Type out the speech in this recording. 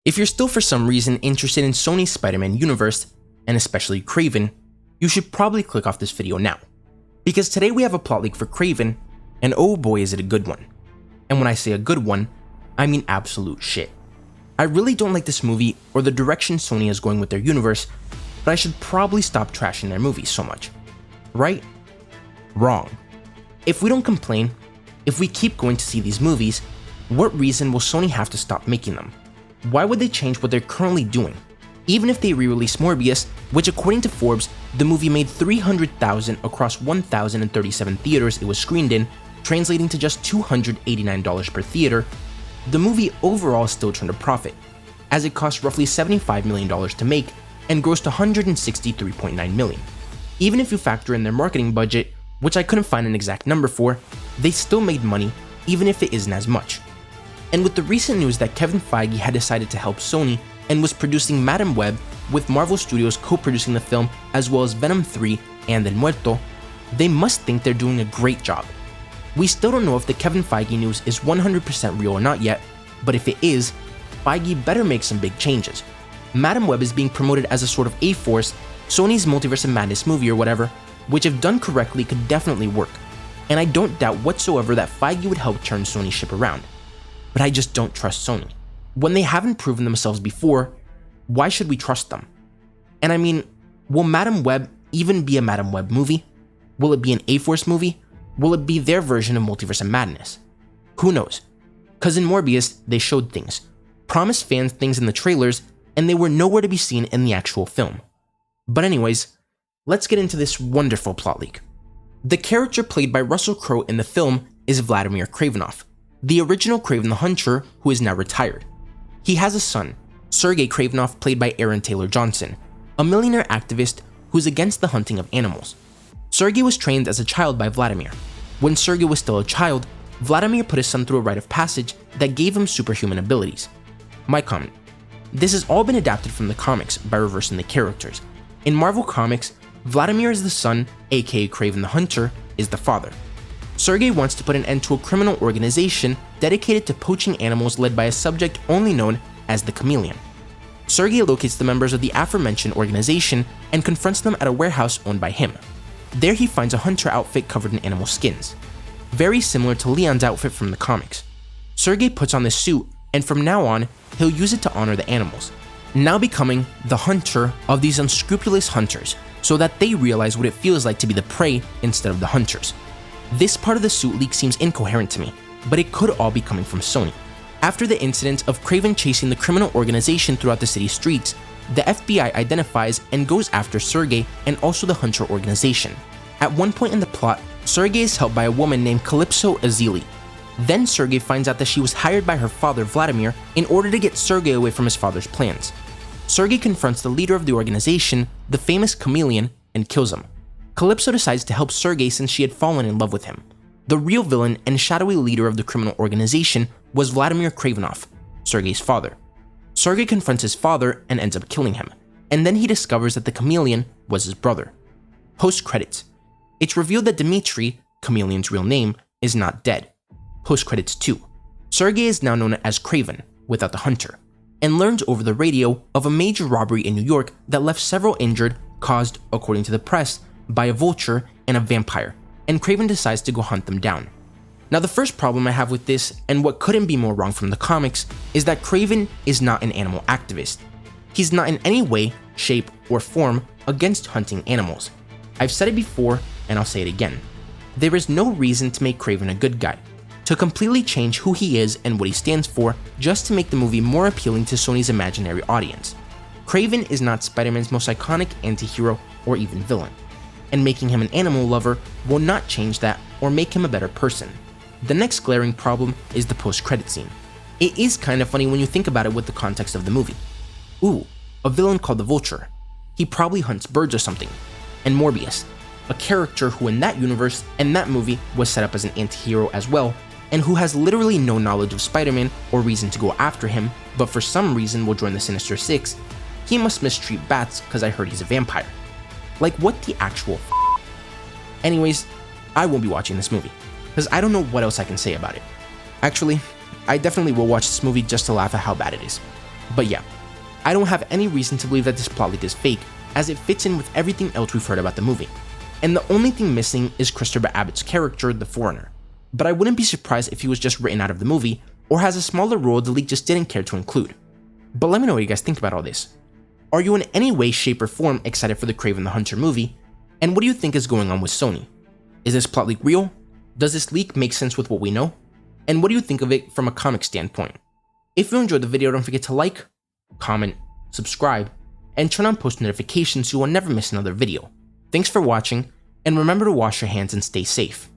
If you're still for some reason interested in Sony's Spider-Man universe, and especially Kraven, you should probably click off this video now. Because today we have a plot leak for Kraven, and oh boy is it a good one. And when I say a good one, I mean absolute shit. I really don't like this movie or the direction Sony is going with their universe, but I should probably stop trashing their movies so much. Right? Wrong. If we don't complain, if we keep going to see these movies, what reason will Sony have to stop making them? Why would they change what they're currently doing? Even if they re-release Morbius, which according to Forbes, the movie made $300,000 across 1,037 theaters it was screened in, translating to just $289 per theater, the movie overall still turned a profit, as it cost roughly $75 million to make and grossed $163.9 million. Even if you factor in their marketing budget, which I couldn't find an exact number for, they still made money even if it isn't as much. And with the recent news that Kevin Feige had decided to help Sony and was producing Madame Web, with Marvel Studios co-producing the film as well as Venom 3 and El Muerto, they must think they're doing a great job. We still don't know if the Kevin Feige news is 100% real or not yet, but if it is, Feige better make some big changes. Madame Web is being promoted as a sort of A-Force, Sony's Multiverse of Madness movie or whatever, which if done correctly could definitely work. And I don't doubt whatsoever that Feige would help turn Sony's ship around. But I just don't trust Sony. When they haven't proven themselves before, why should we trust them? And I mean, will Madame Web even be a Madame Web movie? Will it be an A-Force movie? Will it be their version of Multiverse of Madness? Who knows? Cause in Morbius, they showed things, promised fans things in the trailers, and they were nowhere to be seen in the actual film. But anyways, let's get into this wonderful plot leak. The character played by Russell Crowe in the film is Vladimir Kravinoff, the original Kraven the Hunter who is now retired. He has a son, Sergei Kravinoff, played by Aaron Taylor Johnson, a millionaire activist who's against the hunting of animals. Sergei was trained as a child by Vladimir. When Sergei was still a child, Vladimir put his son through a rite of passage that gave him superhuman abilities. My comment: this has all been adapted from the comics by reversing the characters. In Marvel Comics, Vladimir is the son, aka Kraven the Hunter, is the father. Sergei wants to put an end to a criminal organization dedicated to poaching animals led by a subject only known as the Chameleon. Sergei locates the members of the aforementioned organization and confronts them at a warehouse owned by him. There he finds a hunter outfit covered in animal skins, very similar to Leon's outfit from the comics. Sergei puts on this suit, and from now on, he'll use it to honor the animals, now becoming the hunter of these unscrupulous hunters, so that they realize what it feels like to be the prey instead of the hunters. This part of the suit leak seems incoherent to me, but it could all be coming from Sony. After the incident of Kraven chasing the criminal organization throughout the city streets, the FBI identifies and goes after Sergei and also the Hunter organization. At one point in the plot, Sergei is helped by a woman named Calypso Azili. Then Sergei finds out that she was hired by her father Vladimir in order to get Sergei away from his father's plans. Sergei confronts the leader of the organization, the famous Chameleon, and kills him. Calypso decides to help Sergei since she had fallen in love with him. The real villain and shadowy leader of the criminal organization was Vladimir Kravinoff, Sergei's father. Sergei confronts his father and ends up killing him, and then he discovers that the Chameleon was his brother. Post-credits. It's revealed that Dmitri, Chameleon's real name, is not dead. Post-credits 2. Sergei is now known as Kraven, without the Hunter, and learns over the radio of a major robbery in New York that left several injured, caused, according to the press, by a vulture and a vampire, and Kraven decides to go hunt them down. Now the first problem I have with this, and what couldn't be more wrong from the comics, is that Kraven is not an animal activist. He's not in any way, shape, or form against hunting animals. I've said it before, and I'll say it again. There is no reason to make Kraven a good guy, to completely change who he is and what he stands for just to make the movie more appealing to Sony's imaginary audience. Kraven is not Spider-Man's most iconic anti-hero or even villain, and making him an animal lover will not change that or make him a better person. The next glaring problem is the post-credit scene. It is kind of funny when you think about it with the context of the movie. Ooh, a villain called the Vulture. He probably hunts birds or something. And Morbius, a character who in that universe and that movie was set up as an anti-hero as well, and who has literally no knowledge of Spider-Man or reason to go after him, but for some reason will join the Sinister Six. He must mistreat bats because I heard he's a vampire. Like, what the actual f***? Anyways, I won't be watching this movie, because I don't know what else I can say about it. Actually, I definitely will watch this movie just to laugh at how bad it is. But yeah, I don't have any reason to believe that this plot leak is fake, as it fits in with everything else we've heard about the movie. And the only thing missing is Christopher Abbott's character, the Foreigner. But I wouldn't be surprised if he was just written out of the movie, or has a smaller role the leak just didn't care to include. But let me know what you guys think about all this. Are you in any way, shape, or form excited for the Kraven the Hunter movie? And what do you think is going on with Sony? Is this plot leak real? Does this leak make sense with what we know? And what do you think of it from a comic standpoint? If you enjoyed the video, don't forget to like, comment, subscribe, and turn on post notifications so you will never miss another video. Thanks for watching, and remember to wash your hands and stay safe.